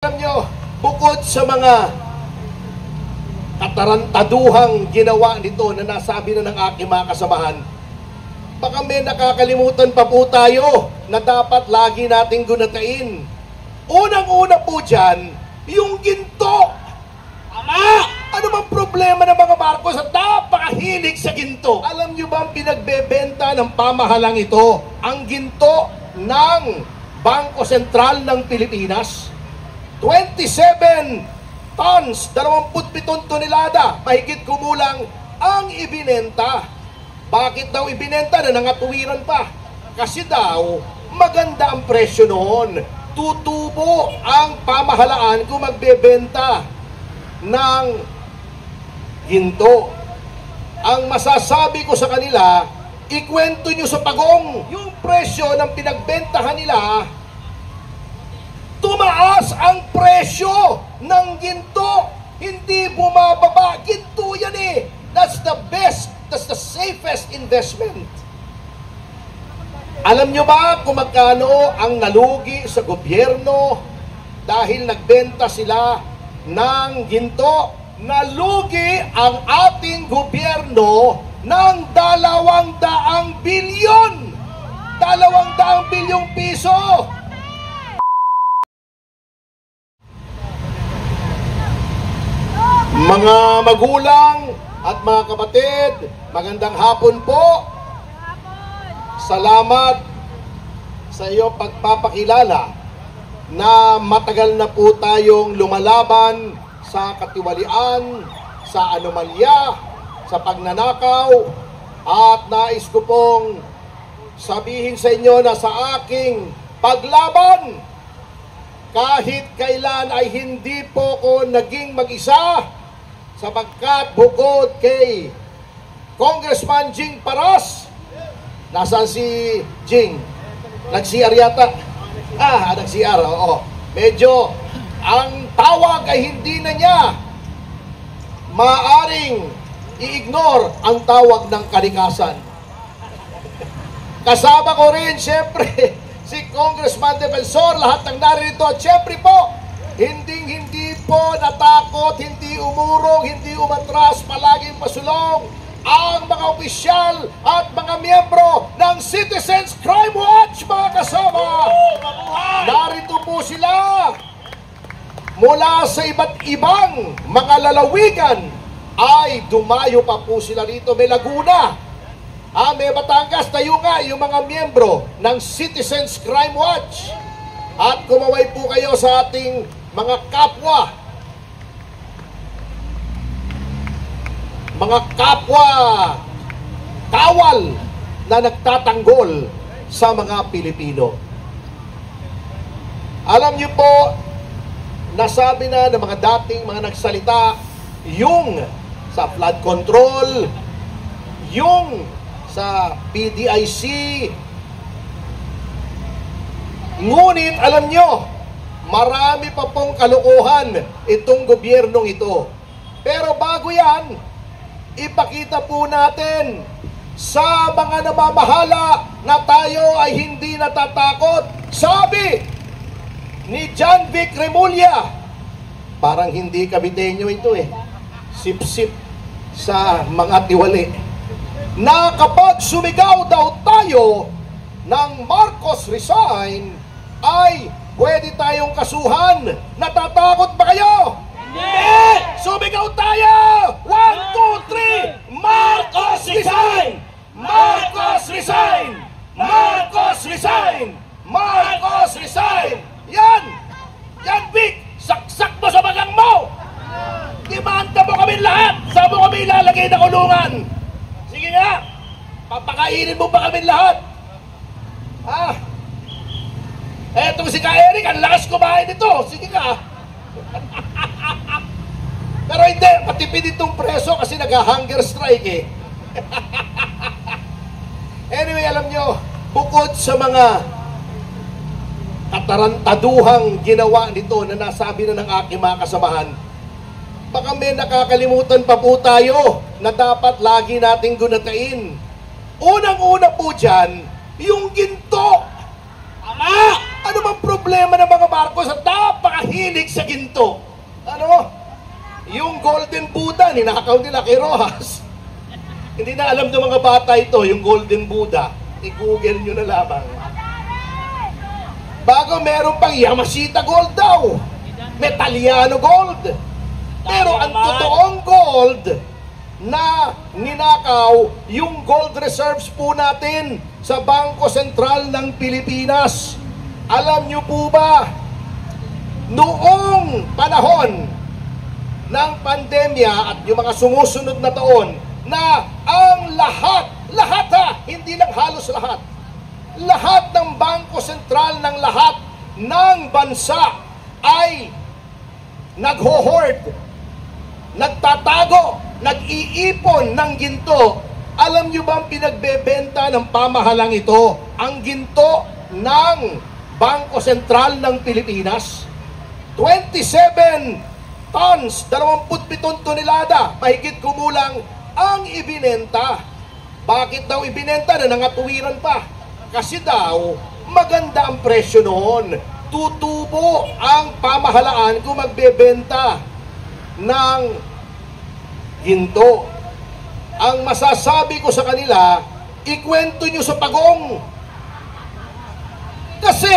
Alam nyo, bukod sa mga katarantaduhang ginawa nito na nasabi na ng aking mga kasamahan, baka may nakakalimutan pa po tayo na dapat lagi nating gunatain. Unang-una po dyan, yung ginto. Ama! Ano bang problema ng mga Marcos at napakahilig sa ginto? Alam nyo ba ang pinagbebenta ng pamahalang ito? Ang ginto ng Bangko Sentral ng Pilipinas? 27 tons, 27 tonelada, mahigit kumulang ang ibinenta. Bakit daw ibinenta na nangatuwiran pa? Kasi daw, maganda ang presyo noon. Tutubo ang pamahalaan kung magbebenta ng ginto. Ang masasabi ko sa kanila, ikwento nyo sa pagong yung presyo ng pinagbentahan nila. Tumaas ang presyo ng ginto, hindi bumababa. Ginto yan eh. That's the best, that's the safest investment. Alam nyo ba kung magkano ang nalugi sa gobyerno dahil nagbenta sila ng ginto? Nalugi ang ating gobyerno ng 200 bilyon. 200 bilyong piso. Mga magulang at mga kapatid, magandang hapon po. Salamat sa iyong pagpapakilala na matagal na po tayong lumalaban sa katiwalian, sa anomalya, sa pagnanakaw, at nais ko pong sabihin sa inyo na sa aking paglaban, kahit kailan ay hindi po ko naging mag-isa, sapagkat bukod kay Congressman Jing Paras, nasaan si Jing? Nag-CR yata? Nag-CR, oo. Medyo, ang tawag ay hindi na niya maaring i-ignore ang tawag ng kalikasan. Kasama ko rin, siyempre, si Congressman Defensor, lahat ng narito. At siyempre po, hindi po natakot, hindi umurong, hindi umatras, palaging pasulong ang mga opisyal at mga miyembro ng Citizens Crime Watch, mga kasama. Narito po sila mula sa iba't ibang mga lalawigan, ay dumayo pa po sila rito. May Laguna, may Batangas, tayo nga yung mga miyembro ng Citizens Crime Watch. At kumaway po kayo sa ating mga kapwa kawal na nagtatanggol sa mga Pilipino. Alam niyo po, nasabi na ng mga dating mga nagsalita, yung sa flood control, yung sa PDIC, ngunit alam nyo, marami pa pong kalokohan itong gobyernong ito. Pero bago yan, ipakita po natin sa mga namamahala na tayo ay hindi natatakot. Sabi ni John Vic Remulla, parang hindi Caviteño ito eh, sip-sip sa mga tiwali, na kapag sumigaw daw tayo ng Marcos resign, ay pwede tayong kasuhan. Natatakot ba kayo? Hindi! Sumigaw tayo! 1, 2, 3! Marcos resign! Marcos resign! Marcos resign! Marcos resign! Yan! Yan, Vic! Saksak mo sa bagang mo! Demanda mo kami lahat! Saan mo kami ilalagay na kulungan? Sige nga! Papakainin mo ba kami lahat? Etong si Ka Eric, ang lakas kumain nito. Sige ka. Pero hindi, matipid itong preso kasi nag-hunger strike eh. Anyway, alam nyo, bukod sa mga katarantaduhang ginawa nito na nasabi na ng aking mga kasamahan, baka may nakakalimutan pa po tayo na dapat lagi nating gunatain. Unang-una po dyan, yung ginto. Ama! Ano bang problema? problema ng mga Marcos at napakahilig sa ginto. Ano? Yung Golden Buddha, ninakaw nila kay Rojas. Hindi na alam ng mga bata ito, yung Golden Buddha. I-google nyo na lamang. Bago meron pang Yamashita Gold daw. Metaliano Gold. Pero ang totoong gold na ninakaw, yung gold reserves po natin sa Bangko Sentral ng Pilipinas. Alam nyo po ba, noong panahon ng pandemya at yung mga sumusunod na taon, na ang lahat hindi lang halos lahat ng Bangko Sentral ng lahat ng bansa ay nagho-hoard, nagtatago, nag-iipon ng ginto. Alam nyo ba ang pinagbebenta ng pamahalang ito? Ang ginto ng Bangko Sentral ng Pilipinas? 27 tons, 27 tonelada, mahigit kumulang ang ibinenta. Bakit daw ibinenta? Na nangatuwiran pa. Kasi daw, maganda ang presyo noon. Tutubo ang pamahalaan kung magbebenta ng ginto. Ang masasabi ko sa kanila, ikwento nyo sa pagong. Kasi,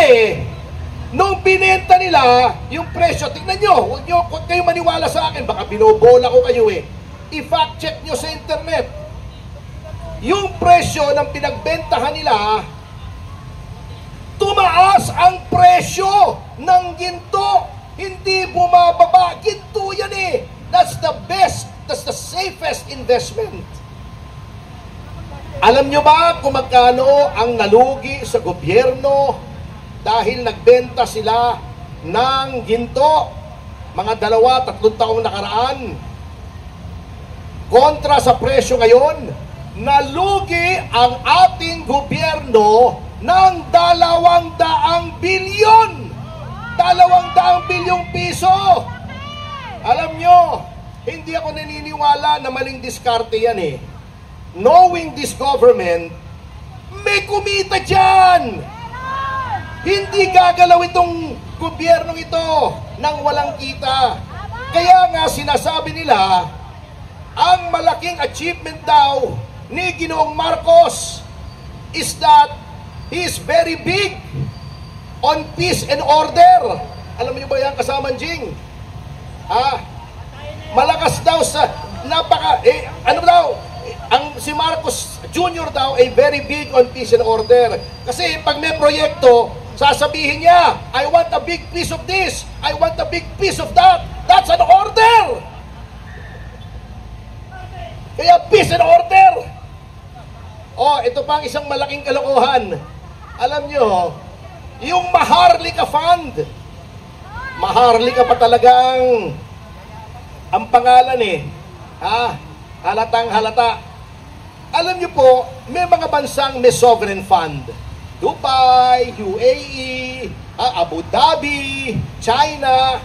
nung binenta nila, yung presyo, tingnan nyo, huwag kayong maniwala sa akin, baka binobola ko kayo eh. I-fact check nyo sa internet. Yung presyo ng pinagbentahan nila, tumaas ang presyo ng ginto. Hindi bumababa. Ginto yan eh. That's the best, that's the safest investment. Alam nyo ba kung magkano ang nalugi sa gobyerno dahil nagbenta sila ng ginto mga 2-3 taong nakaraan kontra sa presyo ngayon? Nalugi ang ating gobyerno ng 200 bilyon. 200 bilyong piso. Alam nyo, hindi ako naniniwala na maling diskarte yan eh. Knowing this government, may kumita dyan. Hindi gagalaw itong gobyernong ito nang walang kita. Kaya nga sinasabi nila, ang malaking achievement daw ni Ginoong Marcos is that he is very big on peace and order. Alam niyo ba yan, kasamang Jing? Malakas daw sa si Marcos Jr. daw ay very big on peace and order. Kasi pag may proyekto, sasabihin niya, I want a big piece of this, I want a big piece of that. That's an order. Kaya peace and order. Ito pang isang malaking kalokohan. Alam nyo, yung Maharlika Fund. Maharlika pa talagang ang pangalan eh. Halatang halata. Alam nyo po, may mga bansang may sovereign fund. Dubai, UAE, Abu Dhabi, China.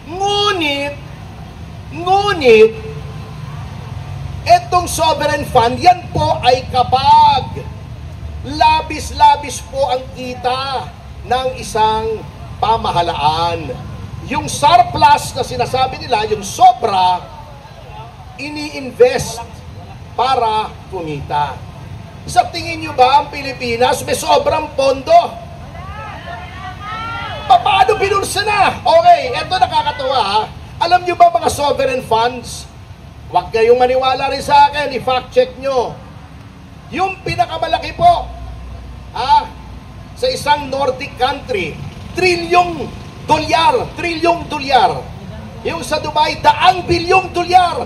Ngunit, etong sovereign fund, yan po ay kapag labis-labis po ang kita ng isang pamahalaan. Yung surplus na sinasabi nila, yung sobra, ini-invest para kumita. Sa tingin nyo ba ang Pilipinas may sobrang pondo? Paano binulsa na? Okay, eto nakakatawa ha. Alam nyo ba mga sovereign funds? Huwag kayong maniwala rin sa akin, i-fact check nyo. Yung pinakamalaki po, sa isang Nordic country, trilyong dolyar. Yung sa Dubai, 100 bilyong dolyar.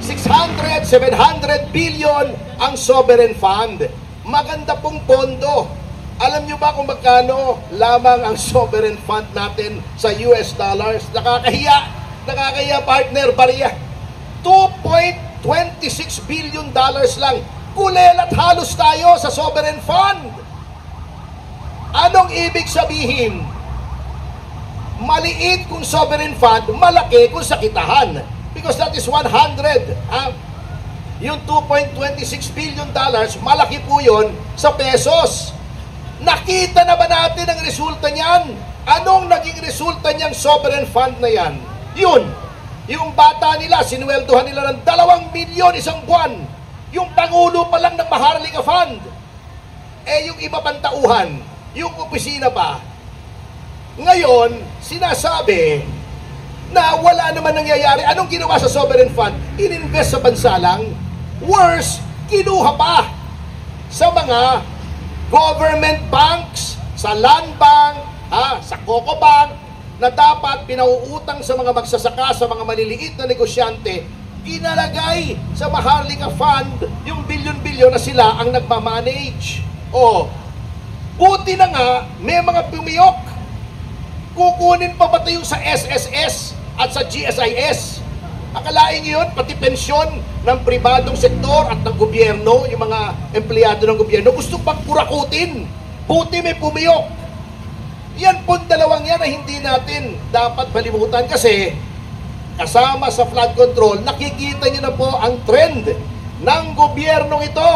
600, 700 billion ang sovereign fund. Maganda pong pondo. Alam nyo ba kung magkano lamang ang sovereign fund natin sa US dollars? Nakakahiya partner, bariya. 2.26 billion dollars lang. Kulelat halos tayo sa sovereign fund. Anong ibig sabihin? Maliit kung sovereign fund, malaki kung sa kitahan. Because that is 100. Yung 2.26 billion dollars, malaki po yun sa pesos. Nakita na ba natin ang resulta niyan? Anong naging resulta niyang sovereign fund na yan? Yun, yung bata nila, sinuweldohan nila ng 2 milyon isang buwan. Yung Pangulo pa lang ng Maharlika Fund. Yung iba pang tauhan, yung opisina pa. Ngayon, sinasabi na wala naman nangyayari. Anong ginawa sa sovereign fund? Ininvest sa bansa lang. Worse, kinuha pa sa mga government banks, sa land bank, sa Coco Bank, na dapat pinauutang sa mga magsasaka, sa mga maliliit na negosyante, inalagay sa Maharlika Fund yung bilyon-bilyon na sila ang nagmamanage. Buti na nga, may mga pumiyok. Kukunin pa ba ito yung sa SSS at sa GSIS? Akalain nyo yun, pati pensyon ng pribadong sektor at ng gobyerno, yung mga empleyado ng gobyerno, gusto pang kurakutin. Buti may pumiyok. Yan po dalawang yan na hindi natin dapat balimutan kasi kasama sa flood control, nakikita nyo na po ang trend ng gobyernong ito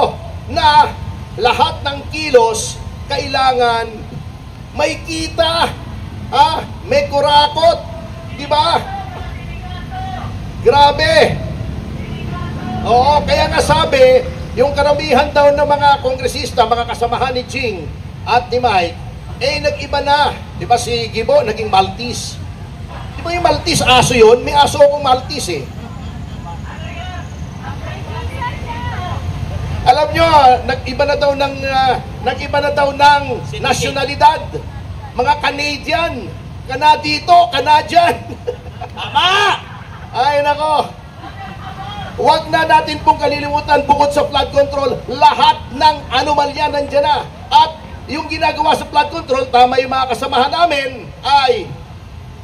na lahat ng kilos kailangan may kita, may kurakot, di ba? Grabe. Oo, kaya nga sabi, yung karamihan daw ng mga kongresista, mga kasamahan ni Ching at ni Mike, nag-iba na. Di ba si Gibo, naging Maltese. Di ba yung Maltese, aso yun? May aso akong Maltese eh. Alam nyo, nag-iba na daw ng nasyonalidad. Mga Canadian. Canadian. Tama! Ay, nako. Huwag na natin pong kalilimutan, bukod sa flood control, lahat ng anomalya nandyan na. At yung ginagawa sa flood control, tama yung mga kasamahan namin, ay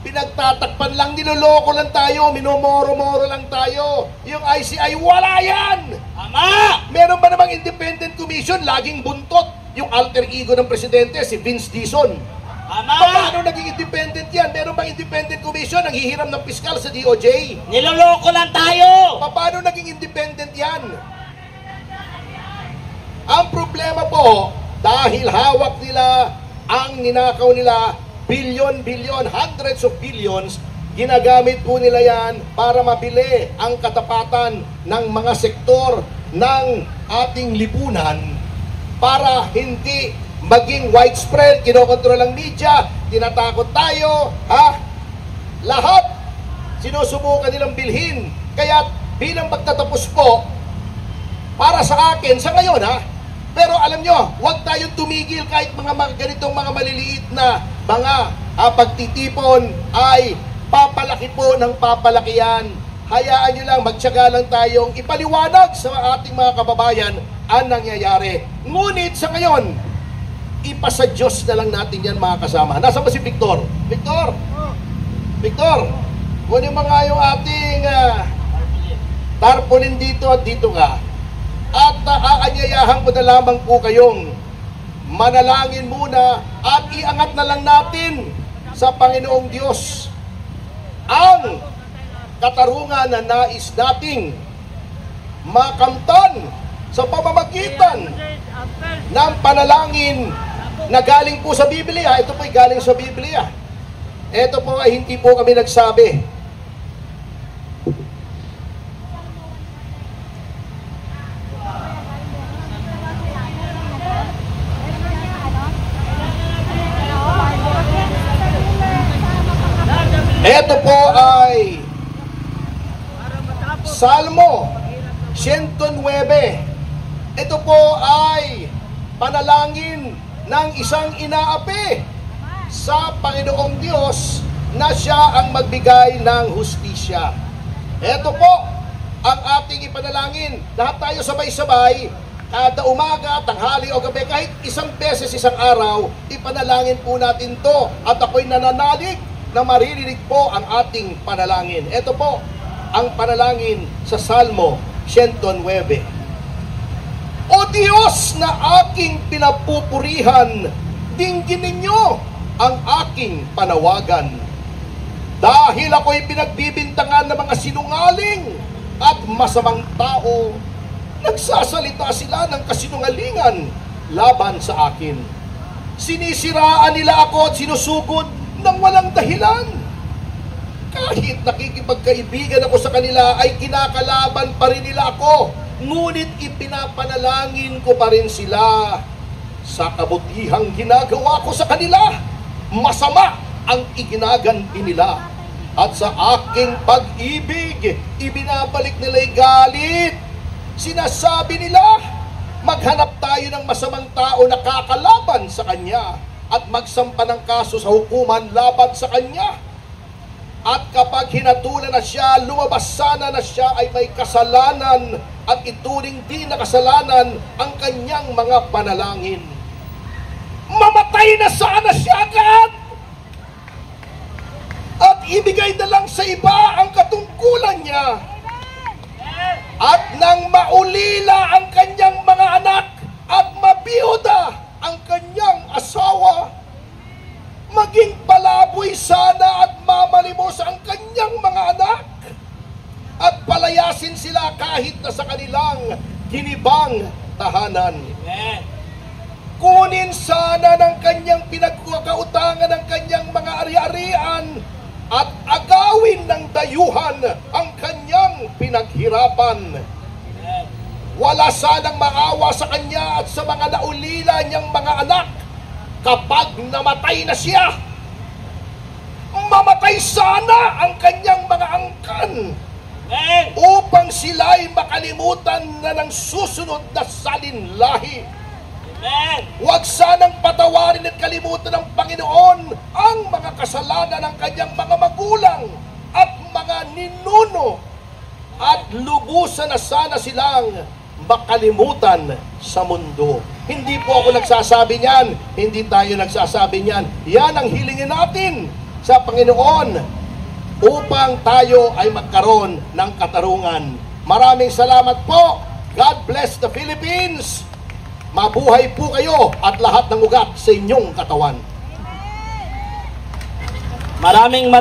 pinagtatakpan lang, niloloko lang tayo, minomoro-moro lang tayo. Yung ICI, wala yan! Tama! Meron ba namang independent commission? Laging buntot yung alter ego ng presidente, si Vince Dizon. Tama! Paano naging independent yan? Meron bang independent commission? Nanghihiram ng piskal sa DOJ? Niloloko lang tayo! Paano naging independent yan? Ang problema po, dahil hawak nila ang ninakaw nila, bilyon, hundreds of billions, ginagamit po nila yan para mabili ang katapatan ng mga sektor ng ating lipunan para hindi maging widespread, kinokontrol ang media, tinatakot tayo, lahat sinusubukan nilang bilhin. Kaya bilang magtatapos po, para sa akin, sa ngayon pero alam nyo, huwag tayong tumigil kahit mga ganitong mga maliliit na mga pagtitipon ay papalaki po ng papalaki yan. Hayaan nyo lang, magtiyaga lang tayong ipaliwanag sa ating mga kababayan ang nangyayari. Ngunit sa ngayon, ipasa Diyos na lang natin yan mga kasama. Nasaan ba si Victor? Victor, kunin mo nga yung ating tarpaulin dito at dito ka. At aanyayahan ko na lamang po kayong manalangin muna at iangat na lang natin sa Panginoong Diyos ang katarungan na nais nating makamtan sa pamamagitan ng panalangin na galing po sa Biblia. Ito po ay galing sa Biblia. Ito po ay hindi po kami nagsabi. Ito po ay Salmo 109. Ito po ay panalangin ng isang inaapi sa Panginoong Diyos na siya ang magbigay ng hustisya. Ito po ang ating ipanalangin. Lahat tayo sabay-sabay, kada umaga, tanghali o gabi, kahit isang beses isang araw, ipanalangin po natin to. At ako'y nananalig na maririnig po ang ating panalangin. Ito po ang panalangin sa Salmo 109. O Diyos na aking pinapupurihan, dinggin ninyo ang aking panawagan. Dahil ako'y pinagbibintangan ng mga sinungaling at masamang tao, nagsasalita sila ng kasinungalingan laban sa akin. Sinisiraan nila ako at sinusugod ng walang dahilan. Kahit nakikipagkaibigan ako sa kanila, ay kinakalaban pa rin nila ako. Ngunit ipinapanalangin ko pa rin sila. Sa kabutihang ginagawa ko sa kanila, masama ang iginaganti nila. At sa aking pag-ibig, ibinabalik nila'y galit. Sinasabi nila, maghanap tayo ng masamang tao na kakalaban sa kanya at magsampa ng kaso sa hukuman laban sa kanya. At kapag hinatulan na siya, lumabas sana na siya ay may kasalanan at ituring di na kasalanan ang kanyang mga panalangin. Mamatay na sana siya agad! At ibigay na lang sa iba ang katungkulan niya. At nang maulila ang kanyang mga anak at mabiyuda ang kanyang asawa, maging palaboy sana at mamalimos ang kanyang mga anak at palayasin sila kahit na sa kanilang ginibang tahanan. Kunin sana ng kanyang pinagkakautangan ng kanyang mga ari-arian at agawin ng dayuhan ang kanyang pinaghirapan. Wala sanang maawa sa kanya at sa mga naulila niyang mga anak. Kapag namatay na siya, mamatay sana ang kanyang mga angkan upang sila'y makalimutan na ng susunod na salinlahi. Huwag sanang patawarin at kalimutan ng Panginoon ang mga kasalanan ng kanyang mga magulang at mga ninuno at lubusan na sana silang makalimutan sa mundo. Hindi po ako nagsasabi niyan, hindi tayo nagsasabi niyan. Yan ang hilingin natin sa Panginoon upang tayo ay magkaroon ng katarungan. Maraming salamat po. God bless the Philippines. Mabuhay po kayo at lahat ng ugat sa inyong katawan. Maraming